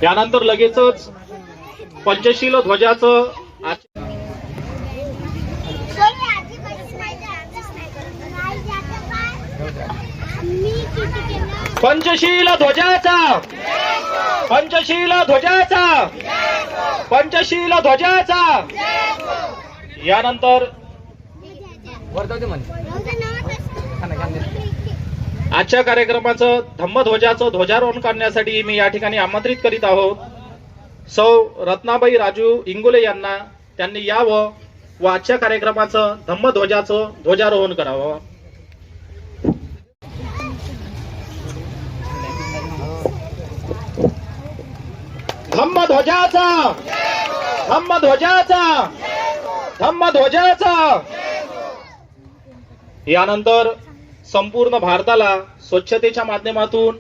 यानंतर लगेचच पंचशील ध्वजाचं पंचशील ध्वजाचा पंचशील ध्वजाचा पंचशील ध्वजाचा यानंतर आजच्या कार्यक्रमाचं धम्मध्वजाचं ध्वजारोहण करण्यासाठी मी या ठिकाणी आमंत्रित करीत आहोत सौ रत्नाबाई राजू इंगोले यांना. त्यांनी यावं व आजच्या कार्यक्रमाचं धम्मध्वजाचं ध्वजारोहण करावं. धम्मध्वजाचा धम्मध्वजाचा धम्मध्वजाचा. यानंतर संपूर्ण भारताला स्वच्छतेच्या माध्यमातून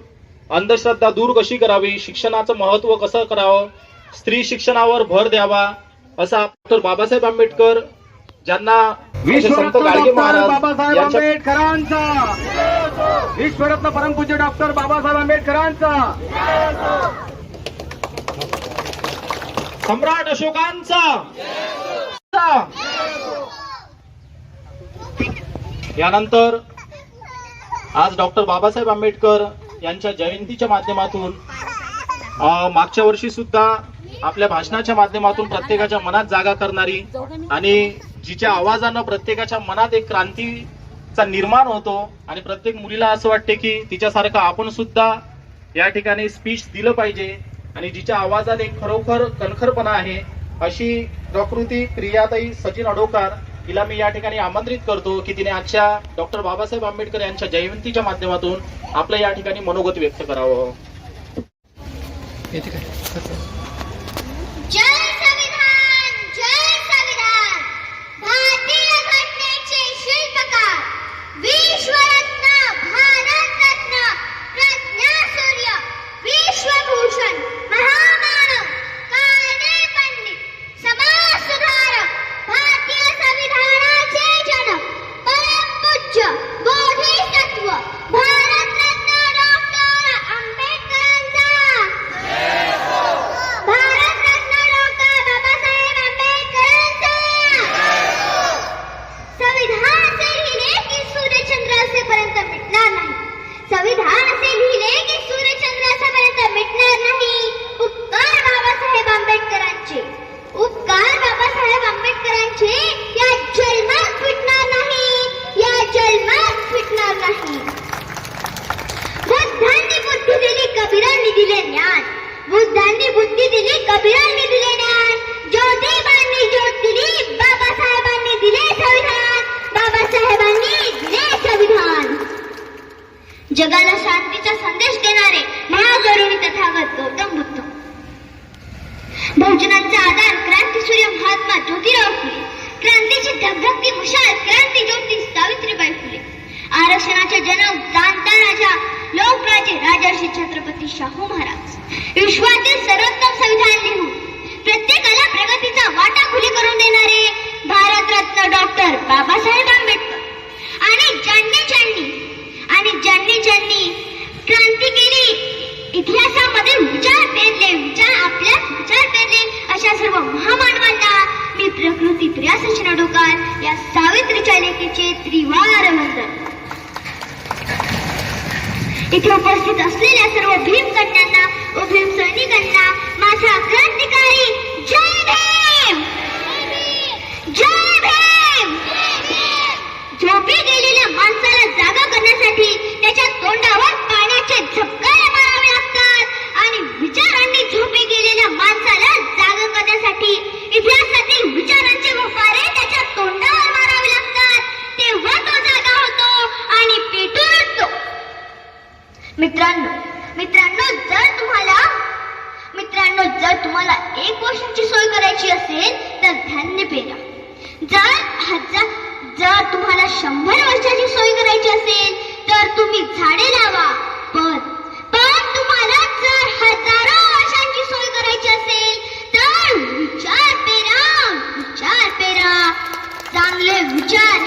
अंधश्रद्धा दूर कशी करावी, शिक्षणाचं महत्व कसं करावं, स्त्री शिक्षणावर भर द्यावा असा डॉक्टर बाबासाहेब आंबेडकर ज्यांना संत गाडगे महाराज बाबासाहेब आंबेडकरांचा विश्वरत्न परमपूज्य डॉक्टर बाबासाहेब आंबेडकरांचा सम्राट अशोकांचा यानंतर आज डॉक्टर बाबासाहेब आंबेडकर यांच्या जयंतीच्या माध्यमातून मागच्या वर्षी सुद्धा आपल्या भाषणाच्या माध्यमातून प्रत्येकाच्या मनात जागा करणारी आणि जिच्या आवाजानं प्रत्येकाच्या मनात एक क्रांतीचा निर्माण होतो आणि प्रत्येक मुलीला असं वाटते की तिच्यासारखं आपण सुद्धा या ठिकाणी स्पीच दिलं पाहिजे आणि जिच्या आवाजात एक खरोखर कणखरपणा आहे अशी प्रकृती प्रियाताई सचिन अडोकार हिला मी या ठिकाणी आमंत्रित करतो की तिने आजच्या डॉक्टर बाबासाहेब आंबेडकर यांच्या जयंतीच्या माध्यमातून आपलं या ठिकाणी मनोगत व्यक्त करावं. बुद्धांनी बुद्धी दिली, कबीरांनी दिले ज्ञान, ज्योतिबांनी ज्योत दिली, बाबासाहेबांनी दिले संविधान, बाबासाहेबांनी दिले संविधान. जगाला शांतीचा संदेश देणारे महागरुणी तथागत गौतम बुद्ध, बहुजनांचा आधार क्रांतीसूर्य महात्मा ज्योतिराव फुले, क्रांतीची धगधगती मुशाल क्रांती ज्योती सावित्रीबाई फुले, आरक्षणाचे जनक जाणता राजा लोकराजे राजर्षी छत्रपती शाहू महाराज, विश्वातील सर्वोत्तम संविधान लिहून प्रत्येकाला प्रगतीचा वाटा खुली करून देणारे भारतरत्न डॉक्टर बाबासाहेब आंबेडकर आणि ज्यांनी क्रांती केली, इतिहासामध्ये विचार पेरले अशा सर्व महामानवांना मी प्रकृती प्रिया सचिन अडोकार या सावित्रीच्या लेखीचे त्रिवार वंदन. इथे उपस्थित असलेल्या सर्व भीम कन्यांना व भीम सैनिकांना माझा क्रांतिकारी जय भीम, जय भीम. झोपी गेलेल्या माणसाला जागा करण्यासाठी त्याच्या तोंडावर पाण्याचे झपकारे मारावे लागतात आणि विचारांनी झोपी गेलेल्या माणसाला जागा करण्यासाठी इतिहासातील विचारांचे वफारे त्याच्या तोंडावर मारावे लागतात. तेव्हा तो जागा होतो आणि पेटून उठतो. मित्रांनो जर तुम्हाला एक वर्षाची सोय करायची असेल तर धान्य पेरा. जर तुम्हाला 100 वर्षाची सोय करायची असेल तर तुम्ही झाडे लावा. पण तुम्हाला जर हजारो वर्षांची सोय करायची असेल तर विचार पेरा. चांगले विचार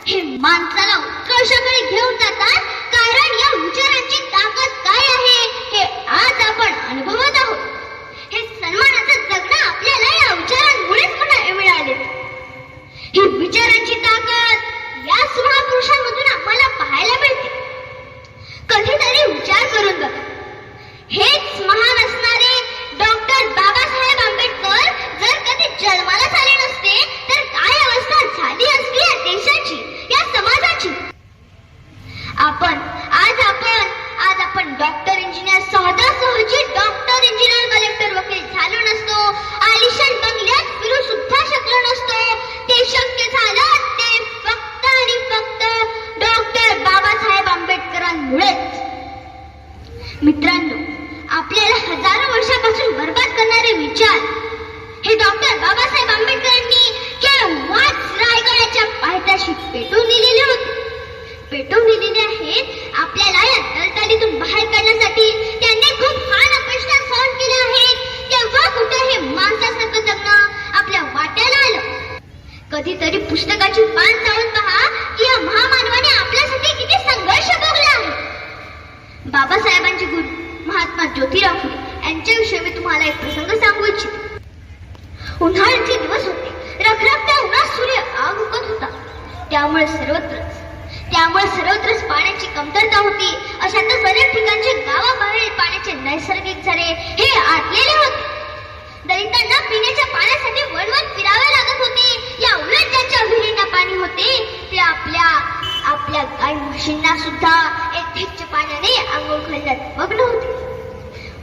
हे माणसाला उत्कर्षाकडे घेऊन जातात, कारण या विचारांची ताकद काय आहे हे आज आपण डॉक्टर इंजिनियर सहजासहजी डॉक्टर इंजिनियर कलेक्टर वकील झालो नसतो, आलिशान बंगल्यात फिरू सुद्धा शकलो नसतो. ते शक्य झालं ते फक्त आणि फक्त डॉक्टर बाबासाहेब आंबेडकरांमुळेच. मित्रांनो, आपल्याला हजारो वर्षापासून बर्बाद करणारे विचार हे डॉक्टर बाबासाहेब आंबेडकरांनी केव्हाच रायगडाच्या पायथ्याशी पेटवून दिलेले होते. पेटवून दिलेले आहेत. आपल्याला या दलदलीतून बाहेर काढण्यासाठी त्यांनी खूप हान अपयश सहन केले आहेत. तेव्हा कुठे हे माणसासारखं जगणं आपल्या वाट्याला आलं. कधीतरी पुस्तकाची पान चाळून पहा की या महामानवाने आपल्यासाठी किती संघर्ष भोगला आहे. बाबासाहेबांचे गुरु महात्मा ज्योतिराव फुले यांच्याविषयी मी तुम्हाला एक प्रसंग सांगू इच्छिते. उन्हाळ्याचे दिवस होते. रखरखत्या उन्हात सूर्य आग उगत होता. त्यामुळे सर्वत्रच पाण्याची कमतरता होती. अशातच अनेक ठिकाणचे गावाबाहेर पाण्याचे नैसर्गिक झरे हे आटलेले होते. दलितांना पिण्याच्या पाण्यासाठी वळवळ फिरावे लागत होते. या उलट ज्यांच्या विहिरींना पाणी होते ते आपल्या गाय म्हशींना सुद्धा यथेच्छ पाण्याने आंघोळ घालण्यात मग्न होते.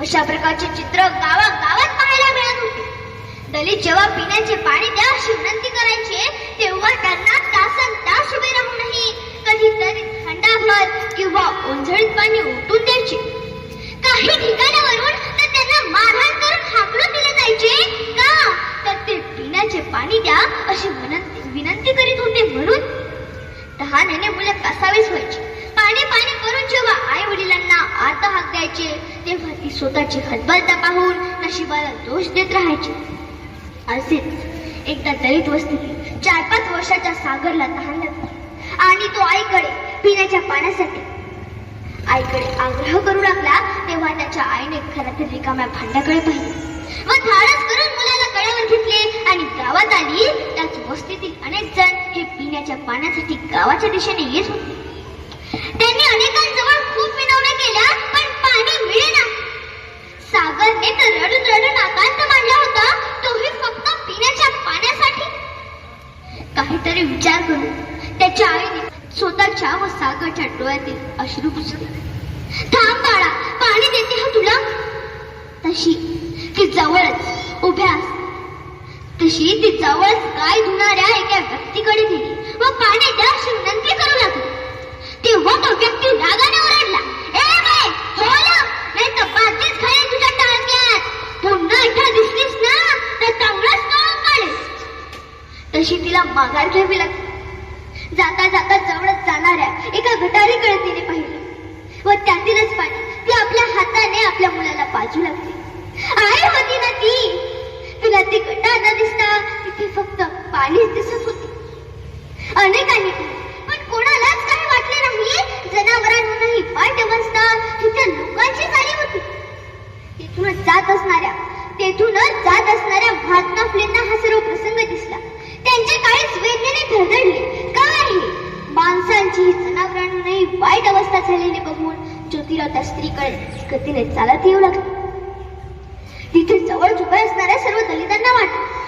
अशा प्रकारचे चित्र गावागावात पाहायला मिळत होते. दलित जेव्हा पिण्याचे पाणी द्या अशी विनंती करायचे तेव्हा त्यांना तासनतास उभे राहूनही कधीतरी थंडाभर किंवा ओंजळीत पाणी ओतून द्यायचे. काही ठिकाणावरून तर त्यांना मारहाण करून हाकलून दिले जायचे. का तर ते पिण्याचे पाणी द्या अशी विनंती करीत होते म्हणून. तहानेने मुले कसावीस व्हायची. पाणी पाणी करून जेव्हा आई वडिलांना आत हाक द्यायचे तेव्हा ती स्वतःची हतबलता पाहून नशिबाला दोष देत राहायची. असेच एकदा दलित वस्तीतील 4-5 वर्षाच्या सागरला तहान लागली आणि तो आईकडे पिण्याच्या पाण्यासाठी आग्रह करू लागला. तेव्हा त्याच्या आईने घरातील रिकाम्या भांड्याकडे पाहिले व धाडस करून मुलाला गळ्यावर घेतले आणि गावात आली. त्याच वस्तीतील अनेक जण हे पिण्याच्या पाण्यासाठी गावाच्या दिशेने येत होते. त्यांनी अनेकांजवळ खूप विनवण्या केल्या पण पाणी मिळेना. सागरने तर रडून आकांत मांडला होता, तोही फक्त पिण्याच्या पाण्यासाठी. काहीतरी विचार करून त्याच्या आईने स्वतःच्या व सागरच्या डोळ्यातील अश्रू पुसले. थांब बाळा, पाणी देते हा तुला. तशी ती जवळच गाय धुणाऱ्या एका व्यक्तीकडे गेली व पाणी द्या अशी विनंती करू लागली. तेव्हा तो व्यक्ती रागाने ओरडला, ए बाई, हो ना, नाही तर बादलीच खाली तुझ्या टाळक्यात. पुन्हा इथं दिसलीस ना तर चांगलाच तोंड काढेल. तशी तिला माघार घ्यावी लागली. जाता जाता जवळच जाणाऱ्या एका गटारीकडे तिने पाहिले व त्यातीलच पाणी ती आपल्या हाताने आपल्या मुलाला पाजू लागली. आई होती ना ती. तिला ती गटार न दिसता तिथे फक्त पाणीच दिसत होते. अनेकांनी पण कोणालाच काही वाटले नाही. जनावरांहूनही वाईट अवस्था तिथे लोकांची झाली होती. तेथूनच जात असणाऱ्या महात्मा फुलेंना हा सर्व प्रसंग दिसला. त्यांचे काळीच वेदनेने धडधडले. काय माणसांची जनावरांहूनही वाईट अवस्था झालेली बघून ज्योतिराव त्या स्त्रीकडे गतीने चालत येऊ लागले. तिथे जवळ उभे असणाऱ्या सर्व दलितांना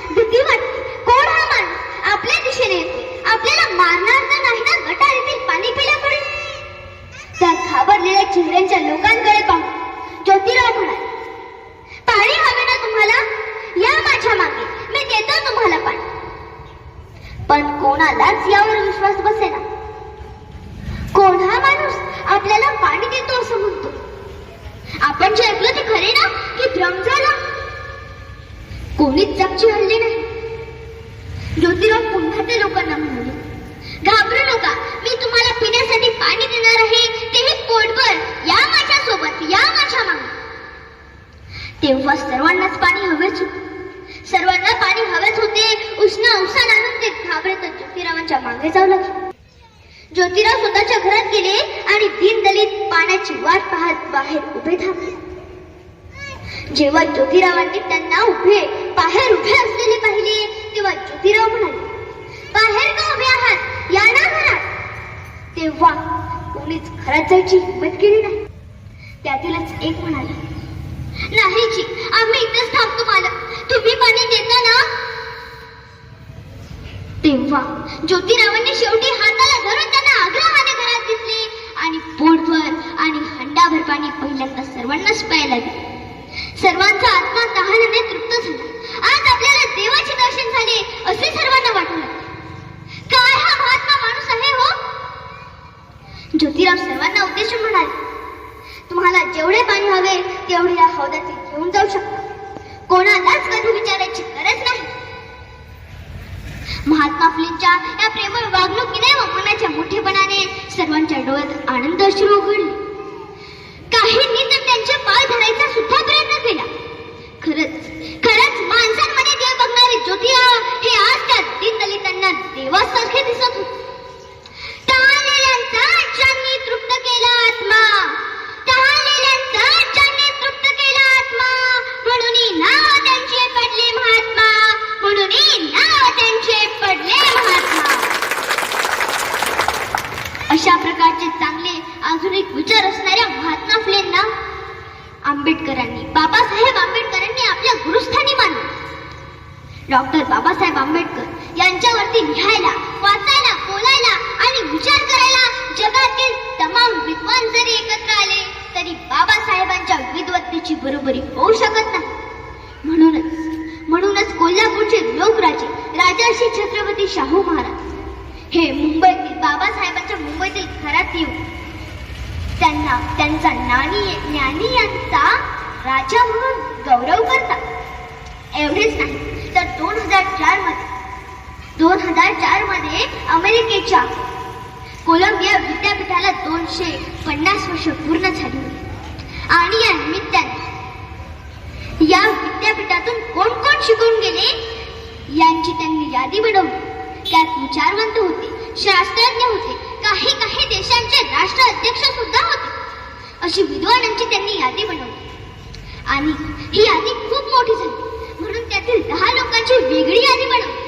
भीती वाटली. कोण हा माणूस आपल्या दिशेने येतोय? आपल्याला मारणार तर नाही ना गटारीतील पाणी पिल्यामुळे? त्या घाबरलेल्या चेहऱ्यांच्या लोकांकडे पाहून ज्योतिराव म्हणाले, पाणी हवे ना तुम्हाला? या माझ्या मागे, मी देतो तुम्हाला पाणी. पण कोणालाच यावर विश्वास बसेना. कोण हा माणूस आपल्याला पाणी देतो असं म्हणतो? आपण जे ऐकलं ते खरे ना की भ्रम झाला? कोणीच जागची हल्ली नाही. ज्योतिराव पुन्हा ते लोकांना म्हणाले, घाबरू नका, मी तुम्हाला पिण्यासाठी पाणी देणार आहे, तेही पोटभर. या माझ्या सोबत, या माझ्या मागे. तेव्हा सर्वांनाच पाणी हवेच होते. उष्ण अवसान आणून ते घाबरत ज्योतिरावांच्या मागे जाऊ लागले. ज्योतिराव स्वतःच्या घरात गेले आणि दीनदलित पाण्याची वाट पाहत बाहेर उभे थांबले. जेव्हा ज्योतिरावांनी त्यांना बाहेर उभे असलेले पाहिले तेव्हा ज्योतिराव म्हणाले, बाहेर का उभे आहात? या ना घरात. तेव्हा कोणीच घरात जायची हिंमत केली नाही. त्यातीलच एक म्हणाला, नाही जी, आम्ही इथेच थांबतो. मालक, तुम्ही पाणी देता ना? तेव्हा ज्योतिरावांनी शेवटी हाताला धरून त्यांना आग्रहाने घरात घेतले आणि आणि पोटभर आणि हंडाभर पाणी पहिल्यांदा सर्वांनाच प्यायला दिले. सर्वांचा आत्मा तहाने तृप्त झाला. आज आपल्याला देवाचे दर्शन झाले असे सर्वांना वाटू लागले. काय हा महात्मा माणूस आहे हो. ज्योतिराव सर्वांना उद्देशून म्हणाले, तुम्हाला जेवढे पाणी हवे तेवढे या हौदातील घेऊन जाऊ शकता. कोणालाच कधी विचारायची गरज नाही. महात्मा फुलेंच्या या प्रेमळ वागणुकीने व मनाच्या मोठेपणाने सर्वांच्या डोळ्यात आनंद अश्रू उघडले. काहींनी तर त्यांचे पाय धरायचा सुद्धा प्रयत्न केला. खरंच माणसांमध्ये देव बघणारे ज्योतिराव हे आज त्या दीनदलितांना देवासारखे दिसत होते. तहानलेल्यांचा ज्यांनी तृप्त केला आत्मा, तहानलेल्यांचा ज्यांनी तृप्त केला आत्मा, म्हणून नाव त्यांचे पडले महात्मा, म्हणून नाव त्यांचे पडले महात्मा. अशा प्रकारचे चांगले आधुनिक विचार असणाऱ्या महात्मा फुलेंना बाबासाहेब आंबेडकरांनी आपल्या गुरुस्थानी मानले. डॉक्टर बाबासाहेब आंबेडकर यांच्यावरती लिहायला, वाचायला, बोलायला आणि विचार करायला जगातील तमाम विद्वान जरी एकत्र आले तरी बाबासाहेबांच्या विद्वत्तेची बरोबरी होऊ शकत नाही. म्हणूनच कोल्हापूरचे लोकराजे राजर्षी छत्रपती शाहू महाराज हे मुंबईतील बाबासाहेबांच्या मुंबईतील घरात येऊन त्यांचा ज्ञानी यांचा राजा म्हणून गौरव करतात. एवढेच नाही तर 2004 मध्ये अमेरिकेच्या कोलंबिया विद्यापीठाला 250 वर्ष पूर्ण झाली होती. आणि या निमित्ताने या विद्यापीठातून कोण कोण शिकून गेले यांची त्यांनी यादी बनवली. त्यात विचारवंत होते, शास्त्रज्ञ होते, काही देशांचे राष्ट्राध्यक्ष सुद्धा होते. अशी विद्वानांची त्यांनी यादी बनवली आणि ही यादी खूप मोठी झाली. म्हणून त्यातील 10 लोकांची वेगळी यादी बनवली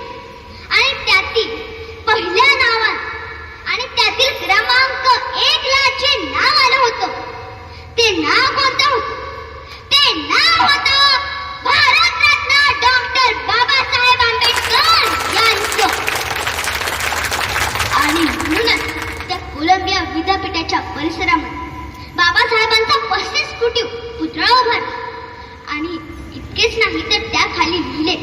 आणि त्यातील पहिल्या नावात आणि त्यातील क्रमांक 1 ला जे नाव आलं होतं ते नाव कोणतं होतं? ते नाव होतं भारतरत्न डॉक्टर बाबासाहेब आंबेडकर यांचं. आणि म्हणूनच त्या कोलंबिया विद्यापीठाच्या परिसरामध्ये बाबासाहेबांचा 35 फुटी पुतळा उभारला. आणि इतकेच नाही तर त्या खाली लिहिले,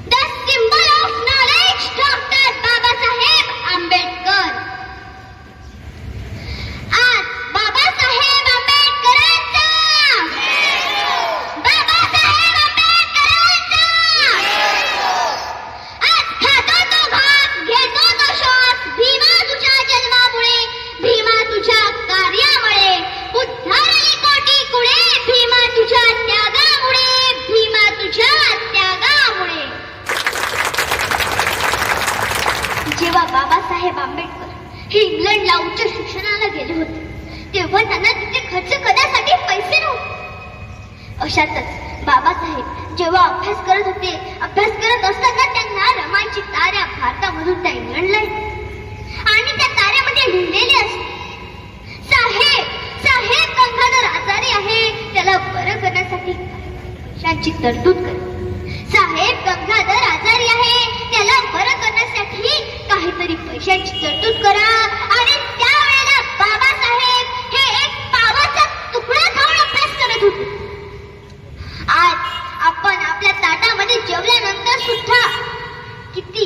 the symbol of knowledge doctor Babasaheb Ambedkar. आज बाबासाहेब आंबेडकरांचा, बाबासाहेब आंबेडकरांचा. आज खातो तो भाग, घेतो तो श्वास, भीमा तुझ्या जन्मामुळे, भीमा तुझ्या कार्यामुळे, उद्धारली कोटी कुळे, भीमा तुझ्या त्यागामुळे, भीमा तुझ्या त्यागामुळे. जेव्हा बाबासाहेब आंबेडकर हे इंग्लंडला उच्च शिक्षणाला गेले होते तेव्हा त्यांना तिथे खर्च करण्यासाठी पैसे नव्हते. अशातच बाबासाहेब जेव्हा अभ्यास करत असताना त्यांना रमाईची तारा भारतामधून त्या इंग्लंडला येते आणि त्या ताऱ्यामध्ये लिहिलेले असते, साहेब गंगाधर आजारी आहे, त्याला बरं करण्यासाठी पैशांची तरतूद करा. साहेब गंगाधर आजारी आहे, त्याला बरं करण्यासाठी काहीतरी पैशांची तरतूद करा. आणि त्यावेळेला बाबासाहेब हे एक पावाचा तुकडा खाऊन अभ्यास करत होते. आज आपण आपल्या ताटामध्ये जेवल्यानंतर सुद्धा किती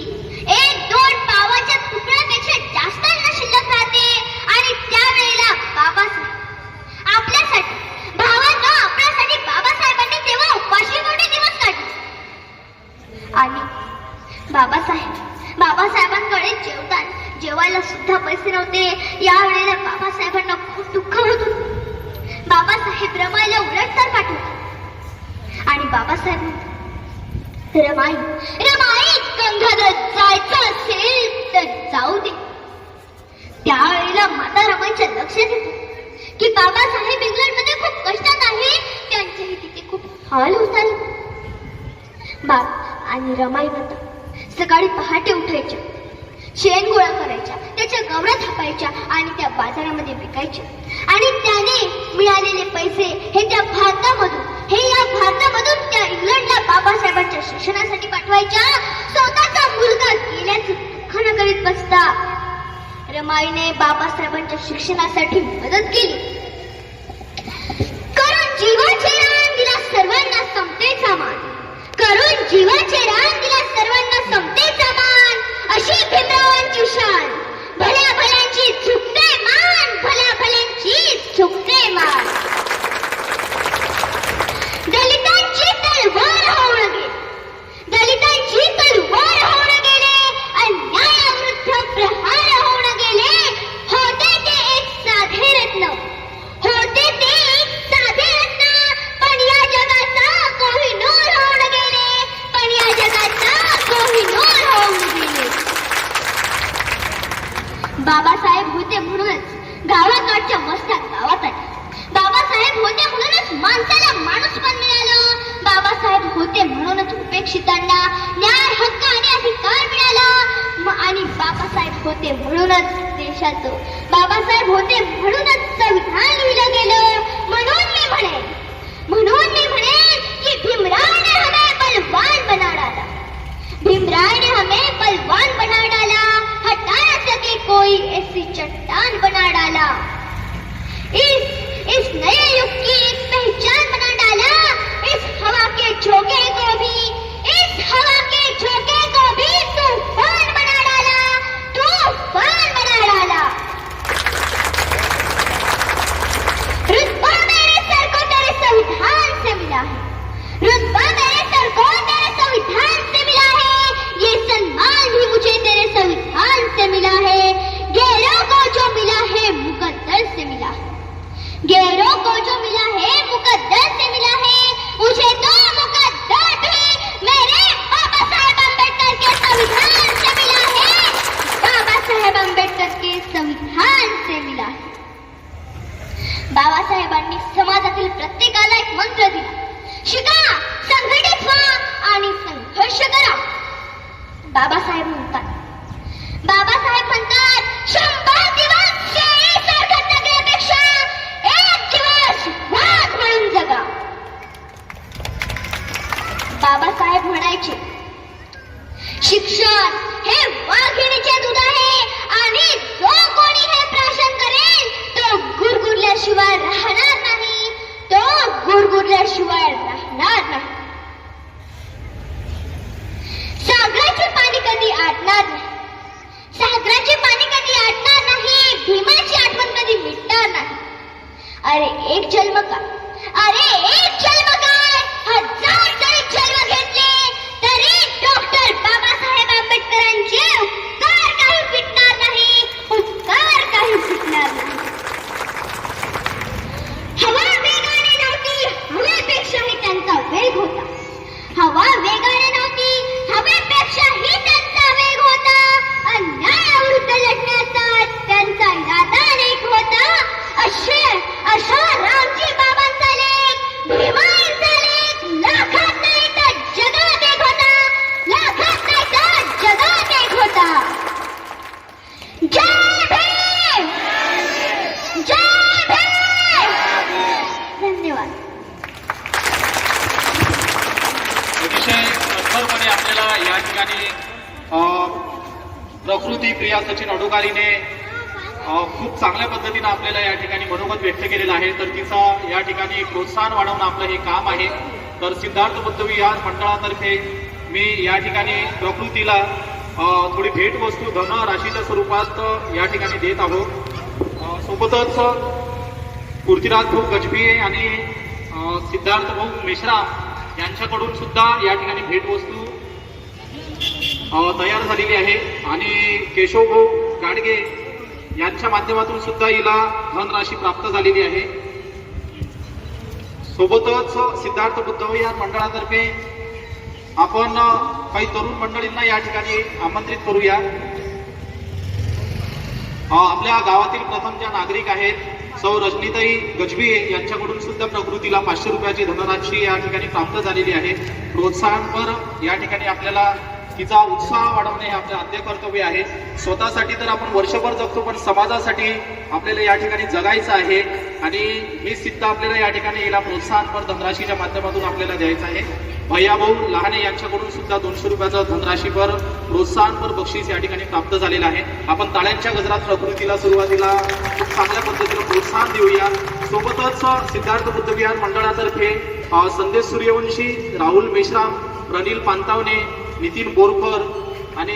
1-2 पावाच्या तुकड्यापेक्षा जास्त अन्न शिल्लक राहते. आणि त्यावेळेला बाबासाहेब आपल्यासाठी, भावांनो, आपल्यासाठी बाबासाहेबांनी तेव्हा उपाशी मोठे दिवस काढले. आणि बाबासाहेबांकडे जेवायला सुद्धा पैसे नव्हते. यावेळेला बाबासाहेबांना खूप दुःख होत होते. बाबासाहेब रमाईला उलटतर पाठवतात आणि बाबासाहेब म्हणतात, रमाई गंगाधर जायचं असेल तर जाऊ दे. त्यावेळेला माता रमाईच्या लक्षात येतं की बाबासाहेब इंग्लंडमध्ये खूप कष्टात आहे, त्यांचेही तिथे खूप हाल होत आहे. आणि रमाई माता सकाळी पहाटे उठायच्या, शेण गोळा करायच्या, त्याच्या गवऱ्या थापायच्या आणि त्या बाजारामध्ये विकायच्या. आणि त्याने मिळालेले पैसे हे या भारतामधून त्या इंग्लंडला बाबासाहेबांच्या शिक्षणासाठी पाठवायच्या. स्वतःचा मुलगा गेल्याचं दुःख न करीत बसता रमाईने बाबासाहेबांच्या शिक्षणासाठी मदत केली. करून जीवाचे रान दिला सर्वांना समतेचा मान. करून जीवाचे रान दिला सर्वांना समतेचा मान. अशी भीमरावांची शान. भल्या भल्यांची झुकते मान. भल्या भल्यांची झुकते मान. दलितांची तलवार होऊन गेली. दलितांची तलवार होऊन गेले. अन्यायाविरुद्ध प्रहार होऊन गेले. होते ते एक साधे रत्न. होते ते एक साधे रत्न. पण या जगाचा कोहिनूर होऊन गेले. पण या जगाचा कोहिनूर होऊन गेले. बाबासाहेब होते म्हणूनच गावाकडच्या वस्त्या गावात आल्या. बाबासाहेब होते म्हणूनच माणसाला माणूस पण मिळालं. बाबासाहेब होते म्हणूनच उपेक्षितांना न्याय, हक्क आणि अधिकार मिळाला. आणि बाबासाहेब होते म्हणूनच देशाचं, बाबासाहेब होते म्हणूनच संविधान लिहिलं गेलं. म्हणून मी म्हणेन की भीमराव ने हमें बलवान बना डाला. भीमराव ने हमें बलवान बना डाला. हटा न सके कोई ऐसी चट्टान बना डाला. इस नए युग की एक पहचान बना डाला. इस हवा के झोंके को भी, इस हवा के झोंके को भी तूफान बना डाला. तूफान बना डाला. रुतबा मेरे सर को तेरे संविधान से मिला है. रुतबा मेरे सर को तेरे संविधान से मिला है. ये सम्मान भी मुझे तेरे संविधान से मिला है. गैरों को जो मिला है मुकद्दर से मिला है. गैरों को जो मिला है मुकद्दर से मिला है. मुझे तो मुकद्दर भी मेरे बाबा साहेब अम्बेडकर के संविधान से मिला है. बाबा साहेब अम्बेडकर के संविधान से मिला है. बाबासाहेबांनी समाजातील प्रत्येकाला एक मंत्र दिला. शिका, संघटित व्हा आणि संघर्ष करा. बाबासाहेब म्हणतात 100 दिवस शेळी सरकत जगण्यापेक्षा एक दिवस वाघ म्हणून जगा. बाबासाहेब म्हणायचे शिक्षण हे वाघिणीचे दूध आहे आणि जो कोणी हे प्राशन करेल तो गुरगुरल्याशिवाय राहणार नाही. तो गुरगुरल्याशिवाय राहणार नाही. सागराचे पाणी कधी आटणार नाही. सागराचे पाणी कधी आटणार नाही. भीमाची आठवण कधी मिटणार नाही. अरे एक जन्म काय, अरे एक जन्म काय, 1000 जरी जन्म घेतले तरी डॉक्टर बाबासाहेब आंबेडकरांचे उपकार काही फिटणार नाही. उपकार काही फिटणार नाही. हवा वेगाने नव्हती, हवेपेक्षाही त्यांचा वेग होता. हवा वेगाने नव्हती, हवेपेक्षाही त्यांचा वेग होता. अन्यायाविरुद्ध लढण्याचा त्यांचा इरादा अनेक होता. अशा रामजी बाबांचा लेख, भीमाईंचा लेख लाखात नाही तर जगात एक होता. लाखात नाही तर जगात एक होता. जय भीम. जय भीम. धन्यवाद. अतिशय कठोरपणे आपल्याला या ठिकाणी प्रकृती प्रिया सचिन अडोकारीने खूप चांगल्या पद्धतीने आपल्याला या ठिकाणी मनोगत व्यक्त केलेलं आहे. तर तिचं या ठिकाणी प्रोत्साहन वाढवणं आपलं हे काम आहे. तर सिद्धार्थ बुद्ध विहार मंडळातर्फे मी या ठिकाणी प्रकृतीला थोडी भेटवस्तू धनराशीच्या स्वरूपात या ठिकाणी देत आहोत. सोबतच पृथ्वीराज भाऊ गजभिये आणि सिद्धार्थ भाऊ मेश्राम यांच्याकडून सुद्धा या ठिकाणी भेटवस्तू तयार झालेली आहे. आणि केशव भाऊ गाडगे यांच्या माध्यमातून सुद्धा हिला धनराशी प्राप्त झालेली आहे. सोबतच सिद्धार्थ बुद्ध विहार मंडळातर्फे आपण काही तरुण मंडळींना या ठिकाणी आमंत्रित करूया. आपल्या गावातील प्रथम ज्या नागरिक आहेत सौ रजनीताई गजभिये यांच्याकडून सुद्धा प्रकृतीला 500 रुपयाची धनराशी या ठिकाणी प्राप्त झालेली आहे. प्रोत्साहनपर या ठिकाणी आपल्याला तिचा उत्साह वाढवणे हे आपले आद्य कर्तव्य आहे. स्वतःसाठी तर आपण वर्षभर जगतो पण समाजासाठी आपल्याला या ठिकाणी जगायचं आहे. आणि हे सिद्ध आपल्याला या ठिकाणी याला प्रोत्साहनपर धनराशीच्या माध्यमातून आपल्याला द्यायचं आहे. भैया भाऊ लहाने यांच्याकडून सुद्धा 200 रुपयाचं धनराशीपर प्रोत्साहनपर बक्षीस या ठिकाणी प्राप्त झालेलं आहे. आपण टाळ्यांच्या गजरात प्रकृतीला सुरुवातीला खूप चांगल्या पद्धतीने प्रोत्साहन देऊया. सोबतच सिद्धार्थ बुद्ध विहार मंडळातर्फे संदेश सूर्यवंशी, राहुल मेश्राम, प्रनिल पांतावणे, नितीन बोरकर आणि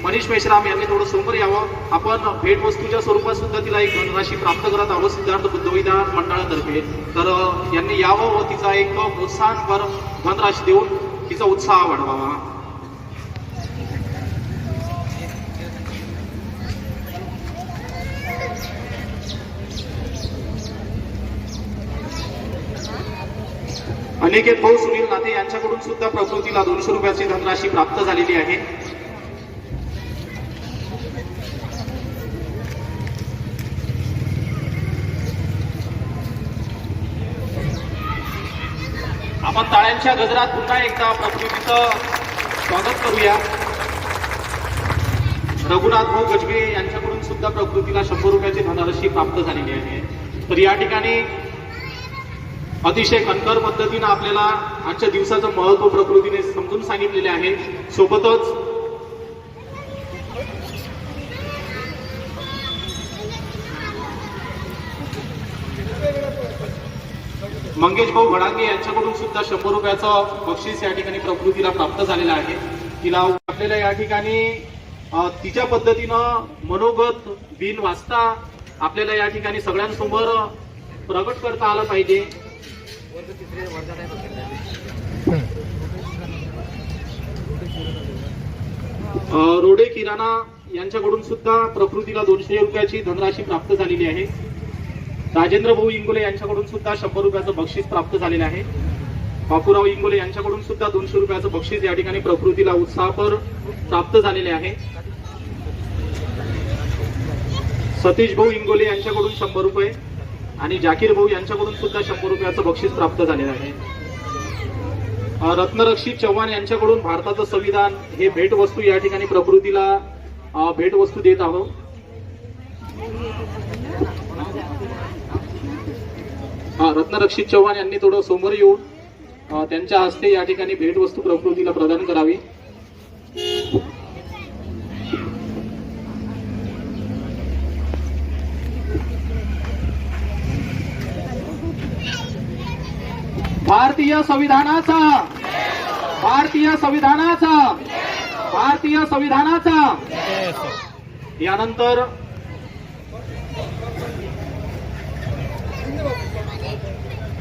मनीष मेश्राम यांनी थोडं समोर यावं. आपण भेटवस्तूच्या स्वरूपात सुद्धा तिला एक धनराशी प्राप्त करत आहोत सिद्धार्थ बुद्ध विहार मंडळातर्फे. तर यांनी यावं व तिचा एक प्रोत्साहनपर धनराशी देऊन तिचा उत्साह वाढवावा. अनिकेत भाऊ सुनील नाते यांच्याकडून सुद्धा प्रकृतीला 200 रुपयाची धनराशी प्राप्त झालेली आहे. आपण टाळ्यांच्या गजरात पुन्हा एकदा प्रकृतीचं स्वागत करूया. रघुनाथ भाऊ गजबे यांच्याकडून सुद्धा प्रकृतीला 100 रुपयाची धनराशी प्राप्त झालेली आहे. तर या ठिकाणी अतिशय कणखर पद्धतीनं आपल्याला आजच्या दिवसाचं महत्व प्रकृतीने समजून सांगितलेले आहे. सोबतच मंगेश भाऊ भडांगे यांच्याकडून सुद्धा 100 रुपयाचं बक्षीस या ठिकाणी प्रकृतीला प्राप्त झालेलं आहे. तिला आपल्याला या ठिकाणी तिच्या पद्धतीनं मनोगत बिन वाचता आपल्याला या ठिकाणी सगळ्यांसमोर प्रगट करता आलं पाहिजे. रोडे किराणा यांच्याकडून सुद्धा प्रकृतीला 200 रुपयाची धनराशी प्राप्त झालेली आहे. राजेंद्र भाऊ इंगोले यांच्याकडून सुद्धा 100 रुपयाचं बक्षीस प्राप्त झालेलं आहे. बापूराव इंगोले यांच्याकडून सुद्धा 200 रुपयाचं बक्षीस या ठिकाणी प्रकृतीला उत्साहपर प्राप्त झालेले आहे. सतीश भाऊ इंगोले यांच्याकडून 100 रुपये आणि जाकीर भाऊ यांच्याकडून सुद्धा 100 रुपयाचं बक्षीस प्राप्त झालेलं आहे. रत्नरक्षित चव्हाण यांच्याकडून भारताचं संविधान हे भेटवस्तू या ठिकाणी प्रकृतीला भेटवस्तू देत आहोत. रत्नरक्षित चव्हाण यांनी थोडं समोर येऊन त्यांच्या हस्ते या ठिकाणी भेटवस्तू प्रकृतीला प्रदान करावी. भारतीय संविधानाचा भारतीय संविधानाचा भारतीय संविधानाचा.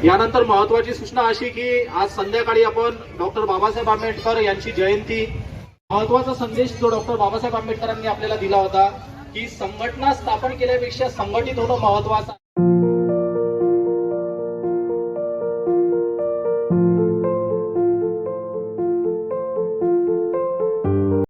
यानंतर महत्वाची सूचना अशी की आज संध्याकाळी आपण डॉक्टर बाबासाहेब आंबेडकर यांची जयंती. महत्वाचा संदेश जो डॉक्टर बाबासाहेब आंबेडकरांनी आपल्याला दिला होता की संघटना स्थापन केल्यापेक्षा संघटित होणं महत्वाचं.